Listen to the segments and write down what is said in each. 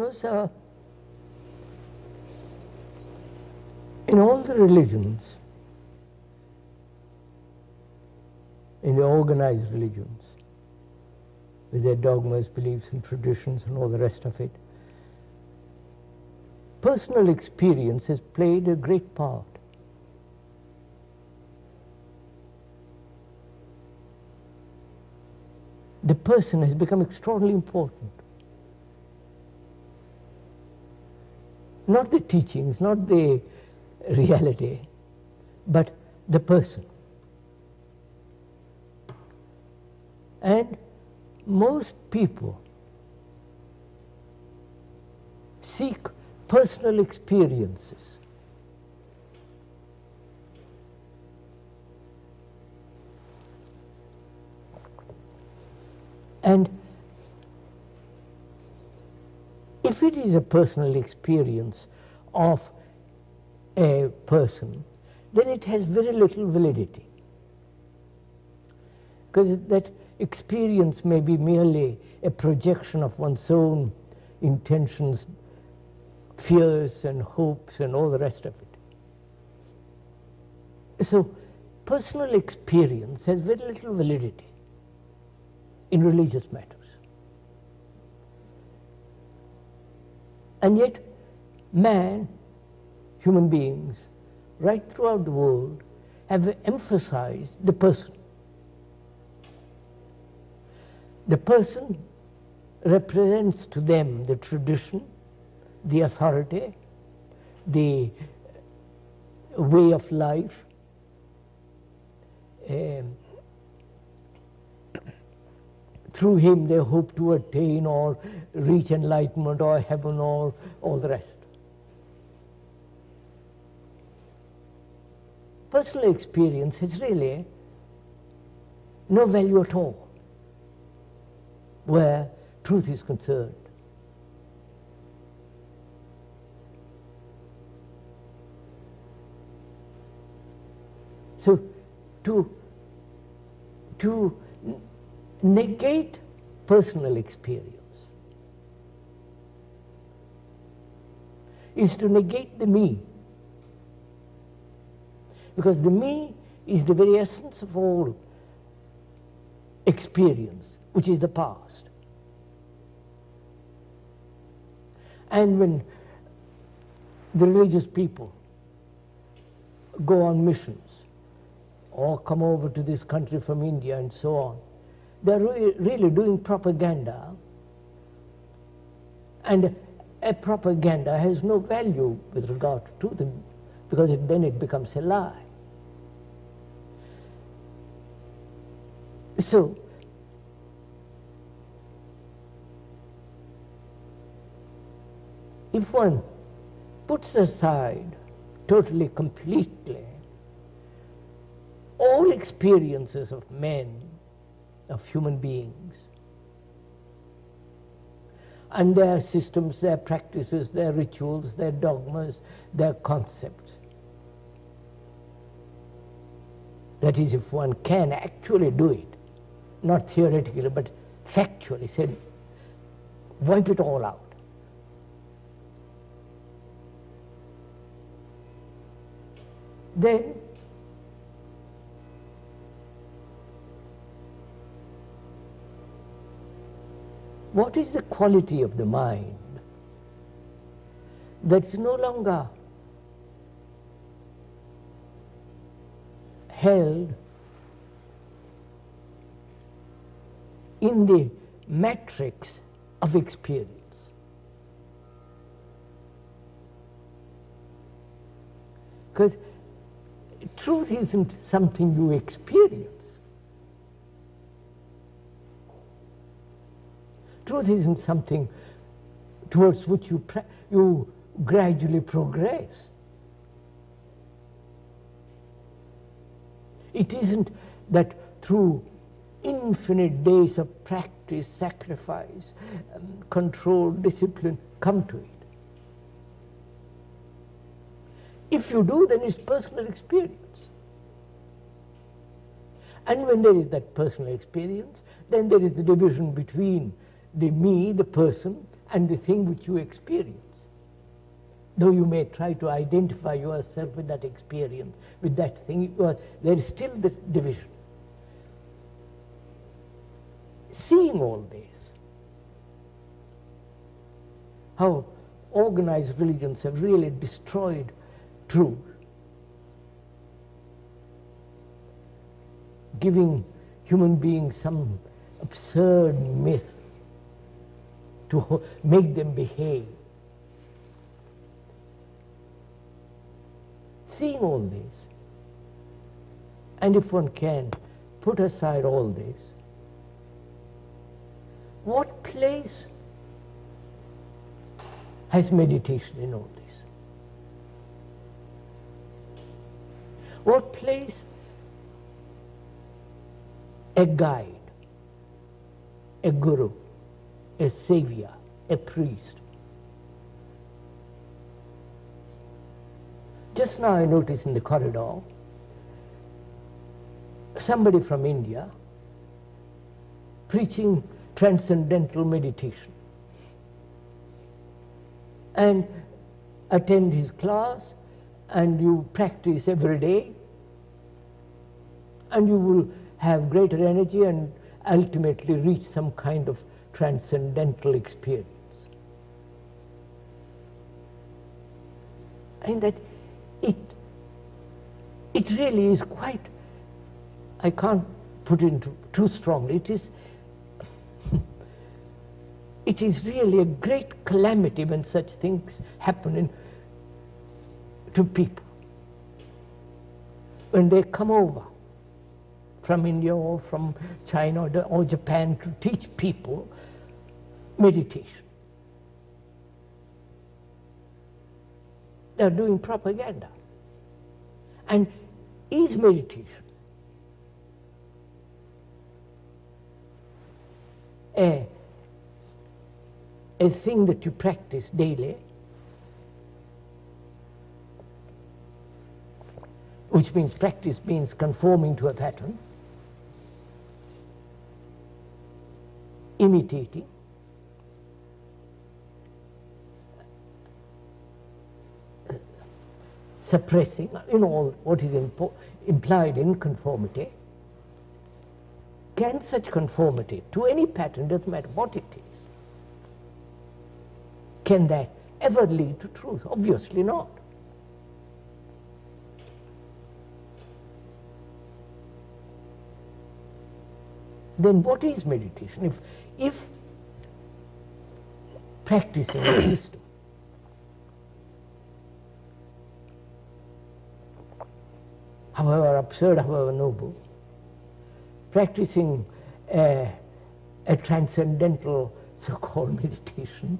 because in all the religions, in the organized religions, with their dogmas, beliefs and traditions and all the rest of it, personal experience has played a great part. The person has become extraordinarily important. Not the teachings, not the reality, but the person. And most people seek personal experiences. And if it is a personal experience of a person, then it has very little validity. Because that experience may be merely a projection of one's own intentions, fears and hopes and all the rest of it. So personal experience has very little validity in religious matters. And yet man, human beings, right throughout the world have emphasized the person. The person represents to them the tradition, the authority, the way of life, through him they hope to attain or reach enlightenment or heaven or all the rest. Personal experience has really no value at all where truth is concerned. So to negate personal experience is to negate the me, because the me is the very essence of all experience, which is the past. And when the religious people go on missions or come over to this country from India and so on, they're really doing propaganda, and a propaganda has no value with regard to them, because then it becomes a lie. So if one puts aside totally, completely all experiences of men, of human beings, and their systems, their practices, their rituals, their dogmas, their concepts, that is, if one can actually do it, not theoretically but factually, say, wipe it all out, then what is the quality of the mind that's no longer held in the matrix of experience? Because truth isn't something you experience. Truth isn't something towards which you gradually progress. It isn't that through infinite days of practice, sacrifice, control, discipline, come to it. If you do, then it's personal experience. And when there is that personal experience, then there is the division between the me, the person, and the thing which you experience. Though you may try to identify yourself with that experience, with that thing, there is still this division. Seeing all this, how organized religions have really destroyed truth, giving human beings some absurd myth to make them behave. Seeing all this, and if one can put aside all this, what place has meditation in all this? What place a guide, a guru, a savior, a priest? Just now I noticed in the corridor somebody from India preaching transcendental meditation, and attend his class, and you practice every day, and you will have greater energy and ultimately reach some kind of transcendental experience. And that it really is quite, I can't put it too strongly, it is really a great calamity when such things happen to people. When they come over from India or from China or Japan to teach people meditation, they are doing propaganda. And is meditation a thing that you practice daily, which means practice means conforming to a pattern, imitating, suppressing, all what is implied in conformity? Can such conformity to any pattern, doesn't matter what it is, can that ever lead to truth? Obviously not. Then what is meditation? If practicing a system however absurd, however noble, practicing a transcendental so-called meditation,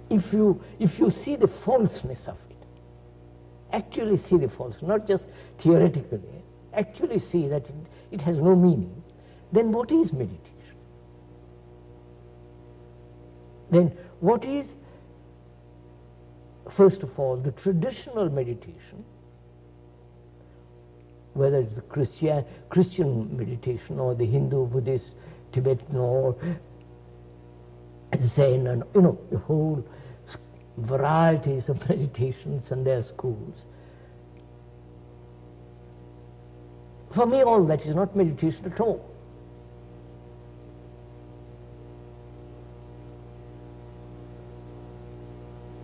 if you see the falseness of it, actually see the falseness, not just theoretically, actually see that it has no meaning, then what is meditation? Then what is, first of all, the traditional meditation, whether it's the Christian meditation or the Hindu, Buddhist, Tibetan, or Zen, and the whole varieties of meditations and their schools. For me, all that is not meditation at all.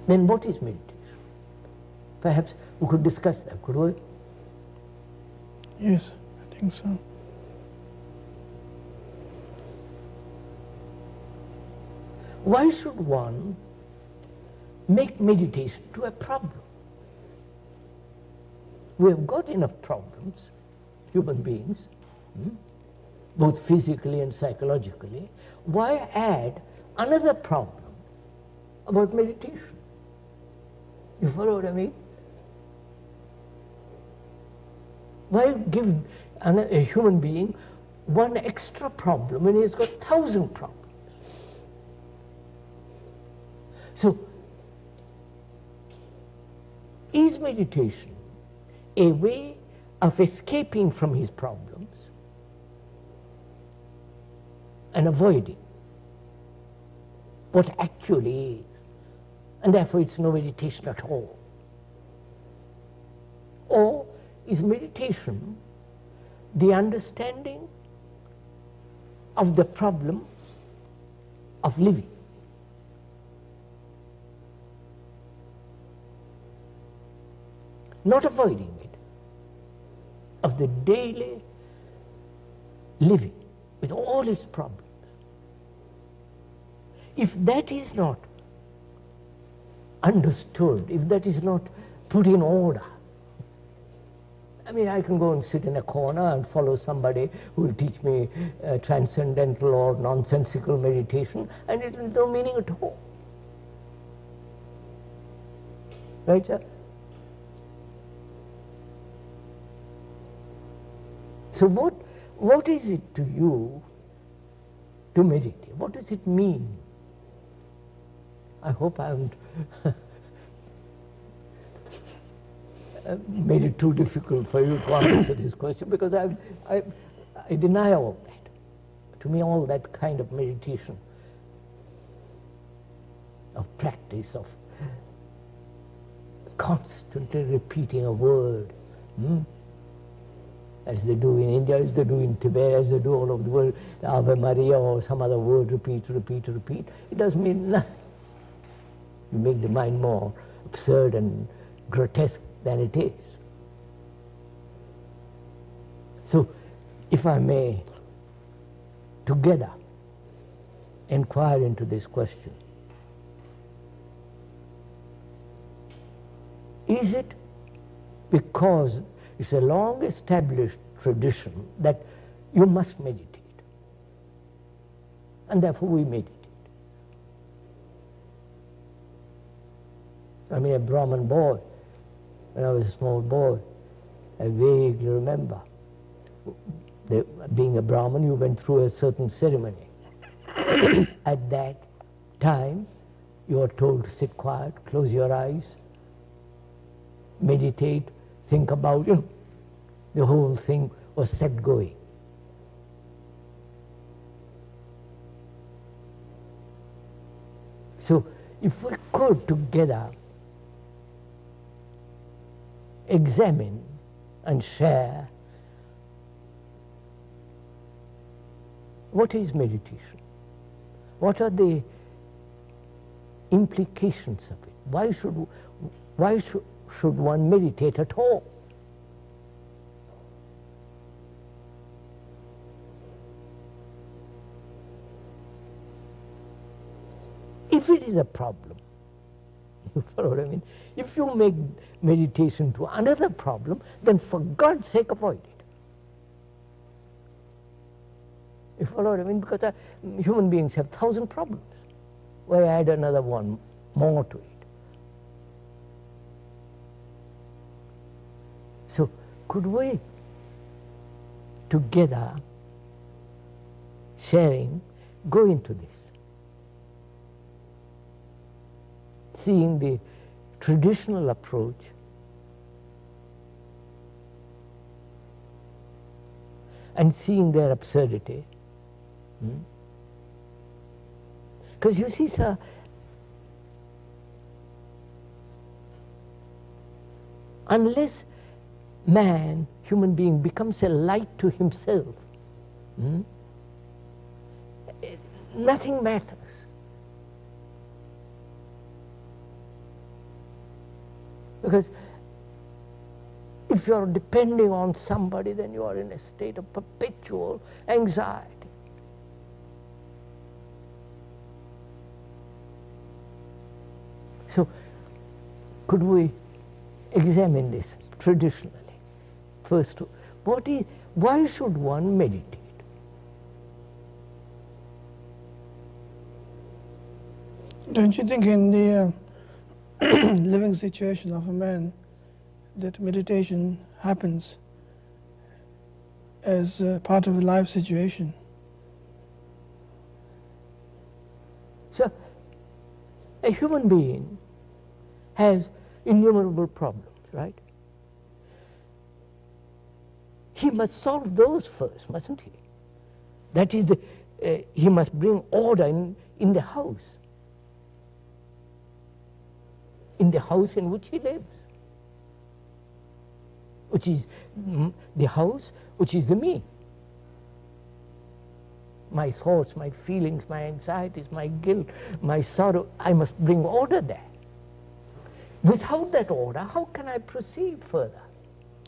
Then what is meditation? Perhaps we could discuss that, could we? Yes, I think so. Why should one make meditation to a problem? We have got enough problems, human beings, both physically and psychologically. Why add another problem about meditation? You follow what I mean? Why give a human being one extra problem when he's got 1,000 problems? So, is meditation a way of escaping from his problems, and avoiding what actually is. And therefore it's no meditation at all. Or is meditation the understanding of the problem of living? Not avoiding it, of the daily living with all its problems. If that is not understood, if that is not put in order, I mean, I can go and sit in a corner and follow somebody who will teach me transcendental or nonsensical meditation, and it has no meaning at all. Right, sir? So what is it to you to meditate? What does it mean? I hope I haven't made it too difficult for you to answer this question, because I deny all that. To me, all that kind of meditation, of practice, of constantly repeating a word, as they do in India, as they do in Tibet, as they do all over the world, Ave Maria or some other word, repeat, repeat, repeat, it doesn't mean nothing. You make the mind more absurd and grotesque than it is. So, if I may, together, inquire into this question. Is it because it's a long established tradition that you must meditate, and therefore we meditate? I mean, a Brahmin boy, when I was a small boy, I vaguely remember, being a Brahmin, you went through a certain ceremony. At that time, you were told to sit quiet, close your eyes, meditate, think about, the whole thing was set going. So, if we could together examine and share what is meditation, what are the implications of it, why should one meditate at all? If it is a problem, you follow what I mean? If you make meditation to another problem, then for God's sake avoid it. You follow what I mean? Because human beings have 1,000 problems. Why add another one more to it? So could we together, sharing, go into this? Seeing the traditional approach and seeing their absurdity. Because you see, sir, unless man, human being, becomes a light to himself, nothing matters. Because if you are depending on somebody, then you are in a state of perpetual anxiety. So, could we examine this traditionally? First, why should one meditate? Don't you think in the living situation of a man that meditation happens as part of a life situation? So, a human being has innumerable problems, right? He must solve those first, mustn't he? That is he must bring order in the house in which he lives, which is the house, which is the me. My thoughts, my feelings, my anxieties, my guilt, my sorrow, I must bring order there. Without that order, how can I proceed further?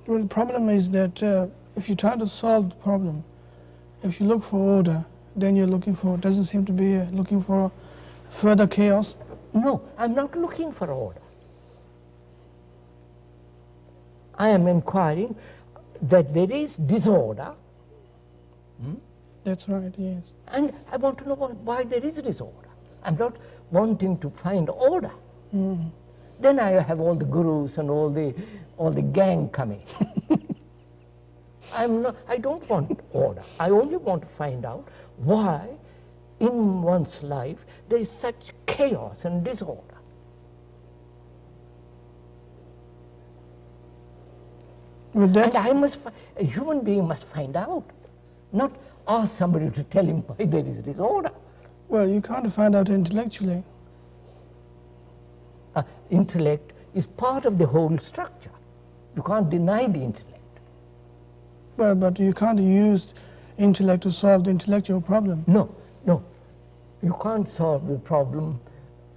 Well, the problem is that if you try to solve the problem, if you look for order, then you're doesn't seem to be looking for further chaos. No, I'm not looking for order. I am inquiring that there is disorder. That's right, yes. And I want to know why there is disorder. I'm not wanting to find order. Then I have all the gurus and all the gang coming. I don't want order. I only want to find out why in one's life there is such chaos and disorder. Well, And a human being must find out, not ask somebody to tell him why there is disorder. well, you can't find out intellectually. Intellect is part of the whole structure. You can't deny the intellect. Well, but you can't use intellect to solve the intellectual problem. No. You can't solve the problem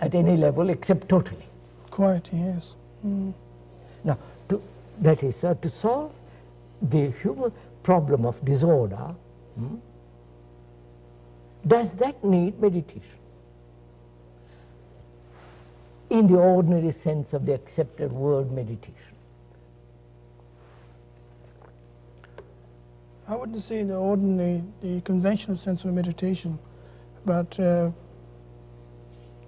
at any level except totally. Quite, yes. Now, to solve the human problem of disorder, does that need meditation? In the ordinary sense of the accepted word meditation. I wouldn't say the conventional sense of meditation, but the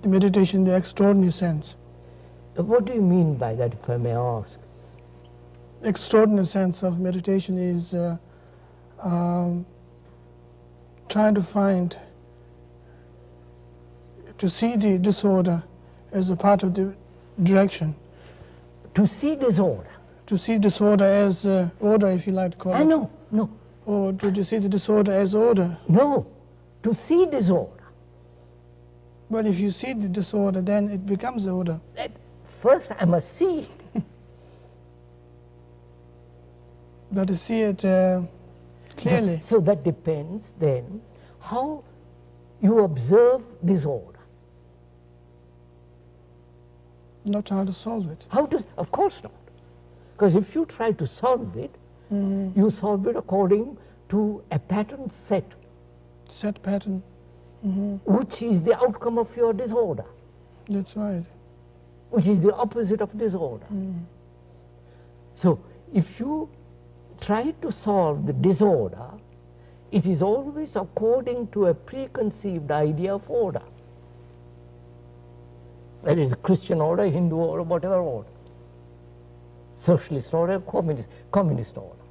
meditation in the extraordinary sense. What do you mean by that, if I may ask? Extraordinary sense of meditation is trying to see the disorder as a part of the direction. To see disorder. To see disorder as order, if you like to call it. No. Or to see the disorder as order. No, to see disorder. Well, if you see the disorder, then it becomes order. First I must see. But to see it clearly. So that depends then how you observe disorder. Not how to solve it. Of course not. Because if you try to solve it, you solve it according to a pattern set. Set pattern. Which is the outcome of your disorder. That's right. Which is the opposite of disorder. So if you try to solve the disorder, it is always according to a preconceived idea of order. Whether it's a Christian order, Hindu order, whatever order. Socialist order, communist order.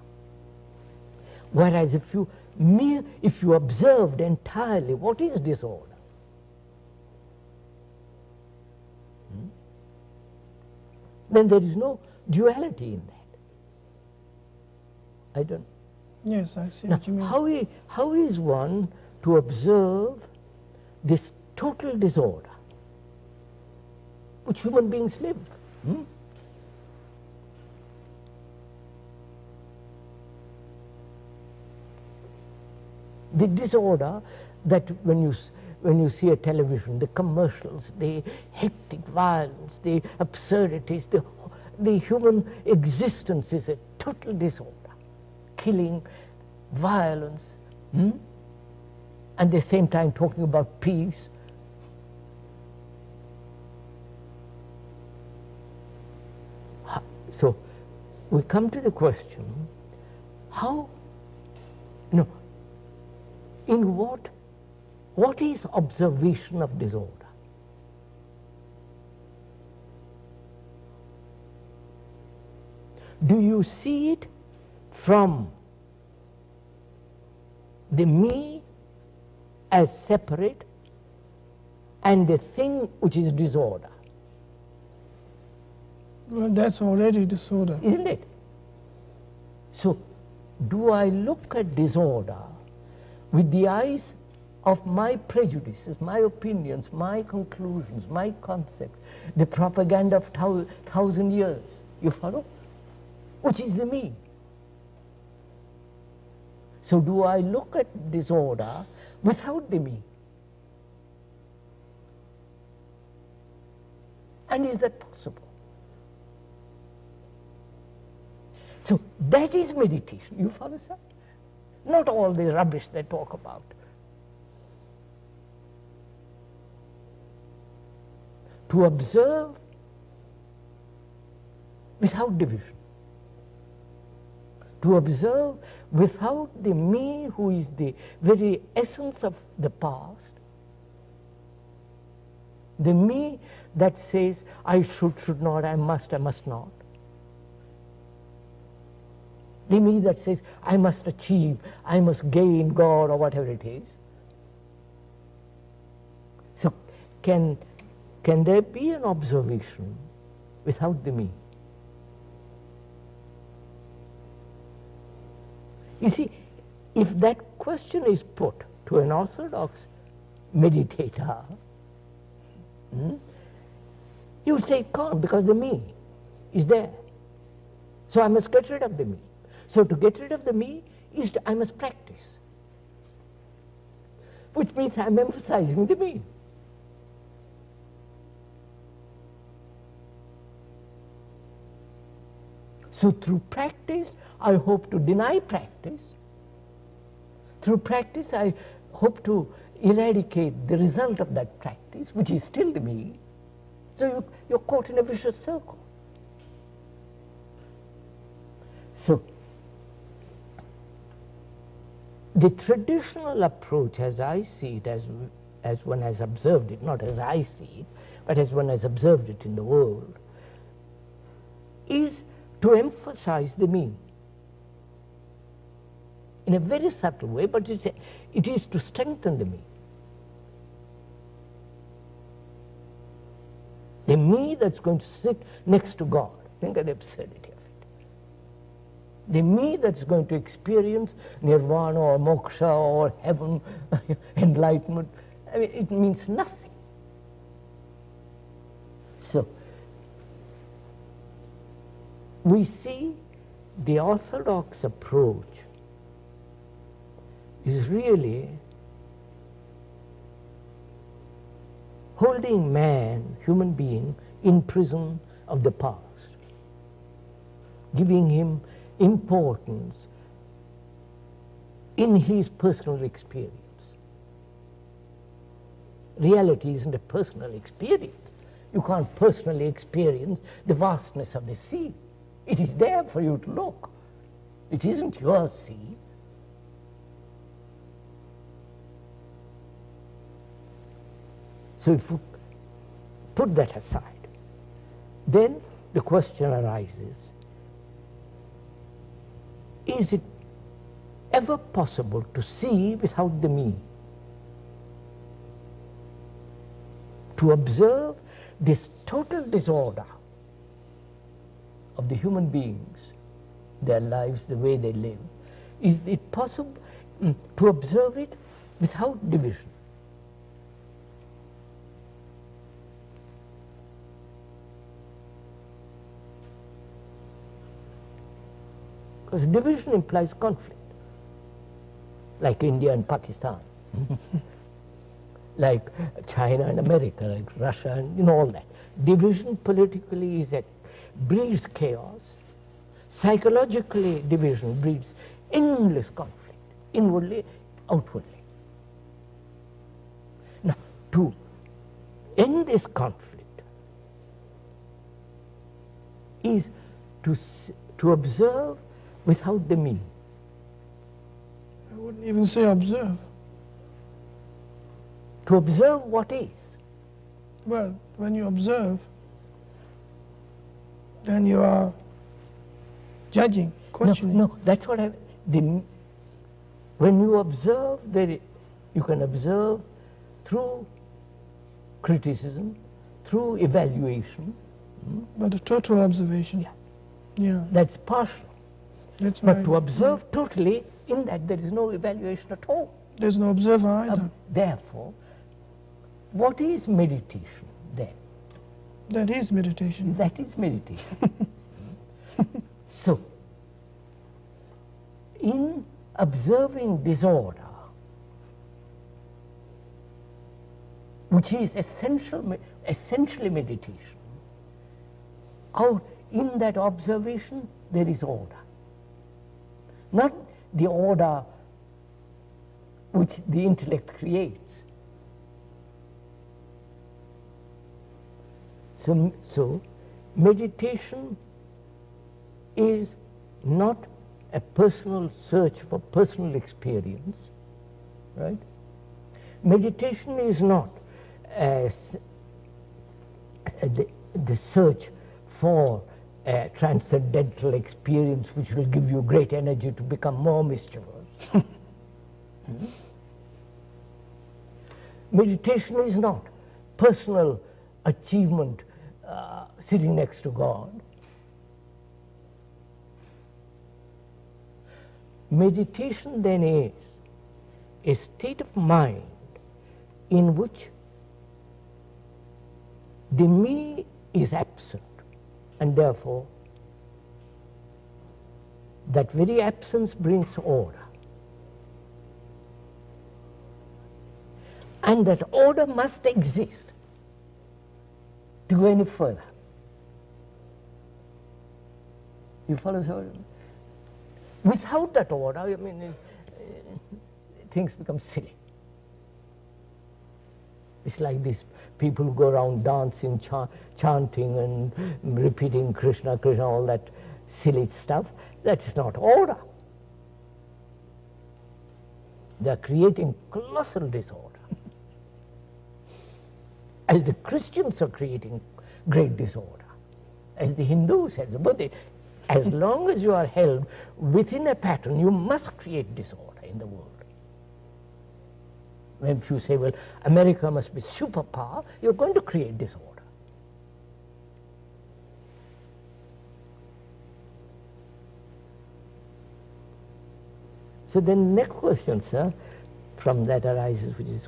Whereas if you observed entirely what is disorder, then there is no duality in that. I don't. Yes, I see Now, what you mean. how is one to observe this total disorder which human beings live? The disorder that when you see a television, the commercials, the hectic violence, the absurdities, the human existence is a total disorder. Killing, violence, and at the same time talking about peace. So we come to the question, what is observation of disorder? Do you see it from the me as separate and the thing which is disorder? Well, that's already disorder. Isn't it? So, do I look at disorder with the eyes of my prejudices, my opinions, my conclusions, my concepts, the propaganda of 1,000 years. You follow? Which is the me. So do I look at disorder without the me? And is that possible? So that is meditation. You follow, sir? Not all the rubbish they talk about. To observe without division. To observe without the me who is the very essence of the past. The me that says, I should not, I must not. The me that says, I must achieve, I must gain God or whatever it is. So can there be an observation without the me? You see, if that question is put to an orthodox meditator, you would say it can't, because the me is there. So I must get rid of the me. So to get rid of the me is I must practice, which means I'm emphasizing the me. So through practice, I hope to deny practice. Through practice, I hope to eradicate the result of that practice, which is still the me. So you're caught in a vicious circle. So the traditional approach, as I see it, as one has observed it, not as I see it, but as one has observed it in the world, is to emphasize the me in a very subtle way, but it is to strengthen the me. The me that's going to sit next to God. Think of the absurdity of it. The me that's going to experience nirvana or moksha or heaven, enlightenment. I mean, it means nothing. So we see the orthodox approach is really holding man, human being, in prison of the past, giving him importance in his personal experience. Reality isn't a personal experience. You can't personally experience the vastness of the sea. It is there for you to look. It isn't your sea. So if you put that aside, then the question arises, is it ever possible to see without the me? To observe this total disorder of the human beings, their lives, the way they live, is it possible to observe it without division? Because division implies conflict, like India and Pakistan, like China and America, like Russia, and all that. Division politically is breeds chaos. Psychologically, division breeds endless conflict, inwardly, outwardly. Now, to end this conflict is to observe without the me. I wouldn't even say observe. To observe what is. Well, when you observe, then you are judging, questioning. No, that's what when you observe, you can observe through criticism, through evaluation. But a total observation. Yeah. That's partial. That's but right. to observe totally, in that there is no evaluation at all. There's no observer either. Therefore, what is meditation then? That is meditation. That is meditation. So, in observing disorder, which is essentially meditation, out in that observation there is order. Not the order which the intellect creates. So meditation is not a personal search for personal experience, right? Meditation is not the search for a transcendental experience which will give you great energy to become more mischievous. Meditation is not personal achievement sitting next to God. Meditation then is a state of mind in which the me is absent, and therefore that very absence brings order. And that order must exist to go any further. You follow? So without that order, I mean, things become silly. It's like these people who go around dancing, chanting and repeating Krishna, Krishna, all that silly stuff. That's not order. They're creating colossal disorder. As the Christians are creating great disorder, as the Hindus, as the Buddhists. As long as you are held within a pattern, you must create disorder in the world. When you say, well, America must be superpower, you're going to create disorder. So then the next question, sir, from that arises, which is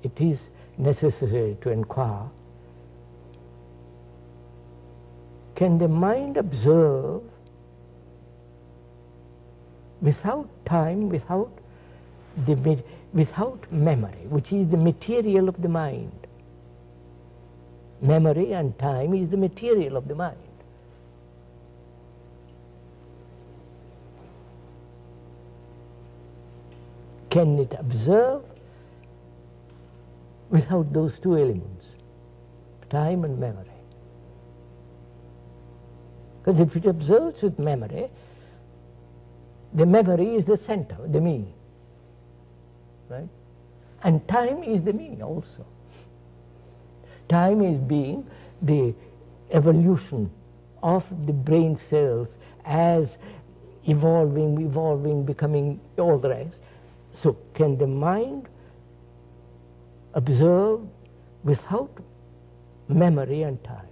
it is necessary to inquire, can the mind observe without time, without memory, which is the material of the mind? Memory and time is the material of the mind. Can it observe without those two elements, time and memory? Because if it observes with memory, the memory is the center, the me, right? And time is the me also. Time is being the evolution of the brain cells as evolving, becoming all the rest. So can the mind observe without memory and time?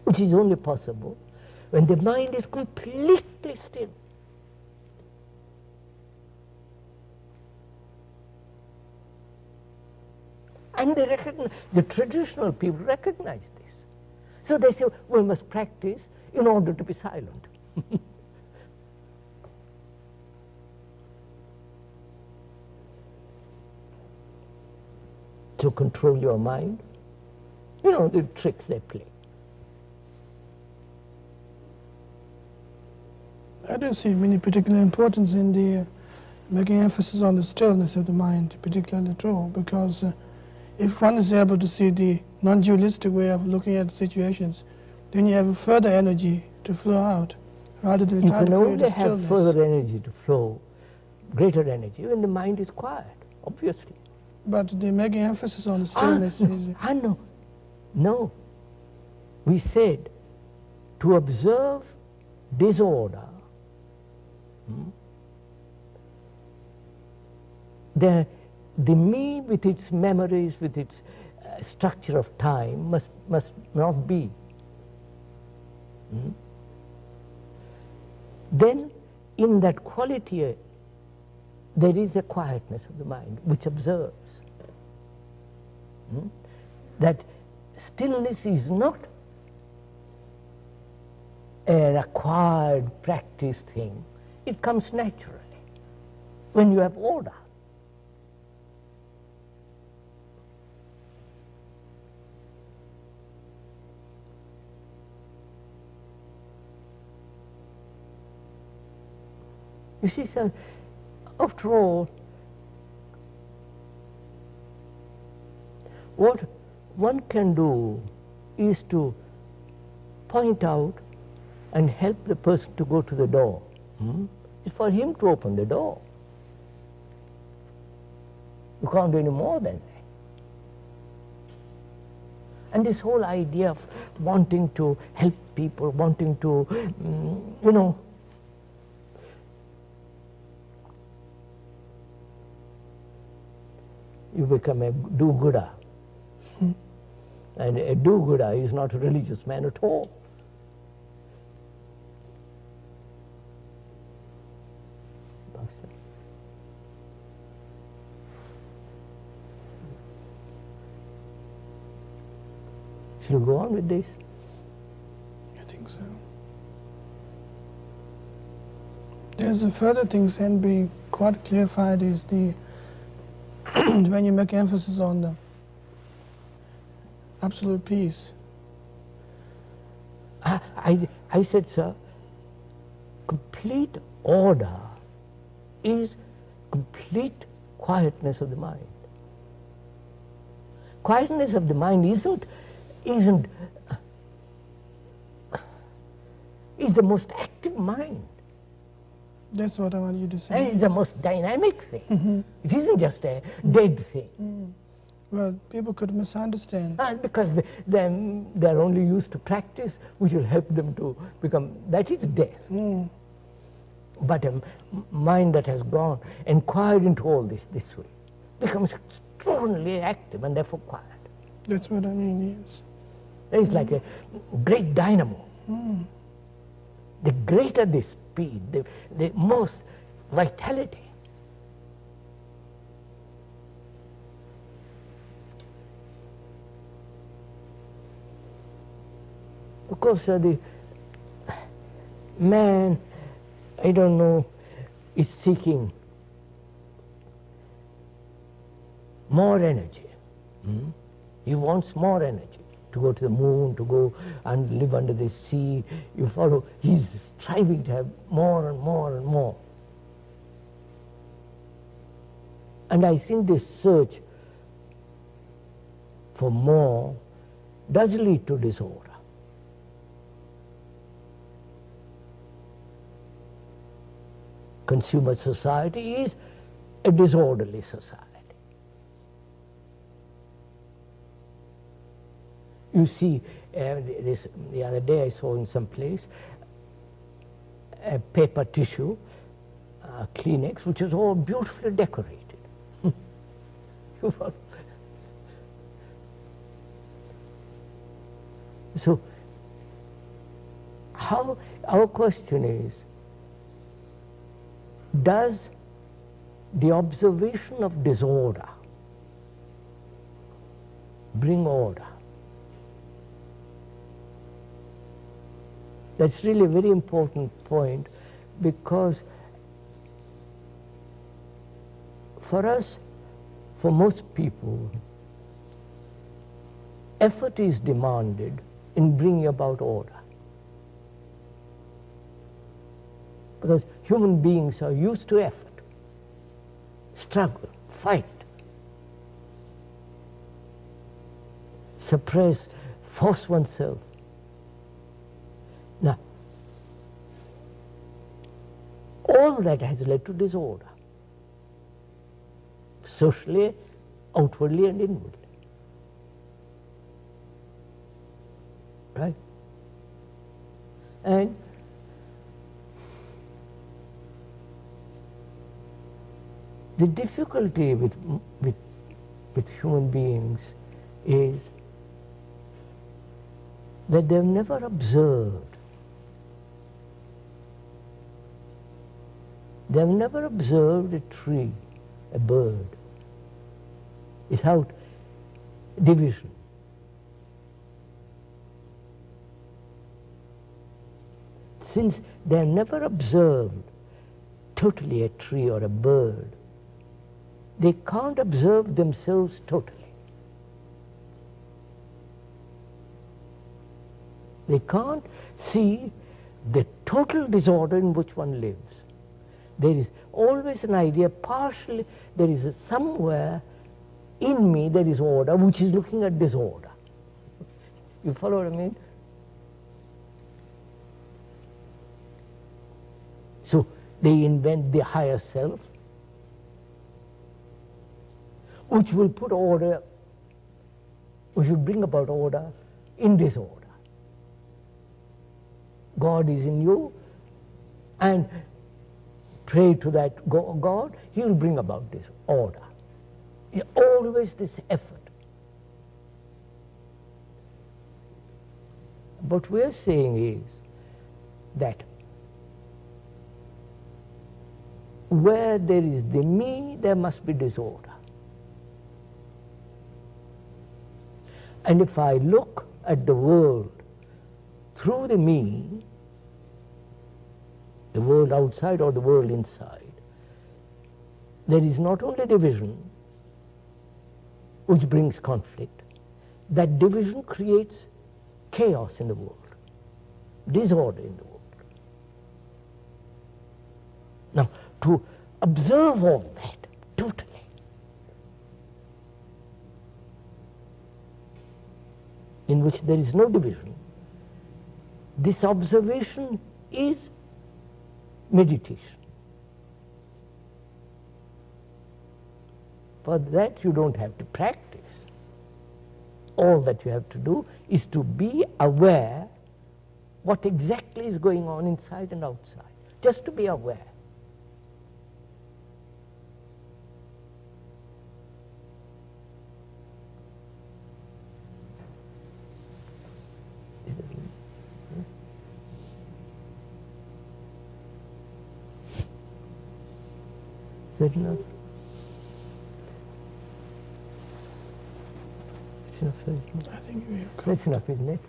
Which is only possible when the mind is completely still. And the traditional people recognize this. So they say, we must practice in order to be silent. To control your mind, you know, the tricks they play. I don't see any particular importance in the making emphasis on the stillness of the mind, particularly true, because if one is able to see the non-dualistic way of looking at situations, then you have a further energy to flow out, rather than trying to create a stillness. You can only have further energy to flow, greater energy, when the mind is quiet, obviously. But the making emphasis on the stillness is... No. We said to observe disorder, the me with its memories, with its structure of time must not be. then in that quality there is a quietness of the mind which observes. That stillness is not an acquired, practiced thing. It comes naturally when you have order. You see, sir, after all, what one can do is to point out and help the person to go to the door. It's for him to open the door. You can't do any more than that. And this whole idea of wanting to help people, wanting to, you become a do-gooder. And a do-gooder is not a religious man at all. Shall we go on with this? I think so. There's a further thing that can be quite clarified is the when you make emphasis on the absolute peace. I said, sir, complete order is complete quietness of the mind. Quietness of the mind is the most active mind. That's what I want you to say. It's the most dynamic thing. It isn't just a dead thing. Well, people could misunderstand. Because they're only used to practice, which will help them to become, that is death. But a mind that has gone, inquired into all this way, becomes extraordinarily active and therefore quiet. That's what I mean, yes. It's like a great dynamo. The greater the speed, the most vitality. Of course, the man, I don't know, is seeking more energy. He wants more energy to go to the moon, to go and live under the sea. You follow, he's striving to have more and more and more. And I think this search for more does lead to disorder. Consumer society is a disorderly society. You see, the other day I saw in some place a paper tissue Kleenex, which is all beautifully decorated. So, our question is, does the observation of disorder bring order? That's really a very important point, because for us, for most people, effort is demanded in bringing about order. Because human beings are used to effort, struggle, fight, suppress, force oneself. Now, all that has led to disorder, socially, outwardly and inwardly. Right? And the difficulty with human beings is that they've never observed They have never observed a tree, a bird, without division. Since they have never observed totally a tree or a bird, they can't observe themselves totally. They can't see the total disorder in which one lives. There is always an idea, partially, there is somewhere in me there is order which is looking at disorder. You follow what I mean? So they invent the higher self, which will put order, which will bring about order in disorder. God is in you, and pray to that God, He will bring about this order. Always this effort. What we are saying is that where there is the me, there must be disorder. And if I look at the world through the me, the world outside or the world inside, there is not only division which brings conflict, that division creates chaos in the world, disorder in the world. Now, to observe all that totally, in which there is no division, this observation is meditation. For that you don't have to practice. All that you have to do is to be aware what exactly is going on inside and outside. Just to be aware. Is that enough? It's enough, isn't it? I think we have That's enough, isn't it?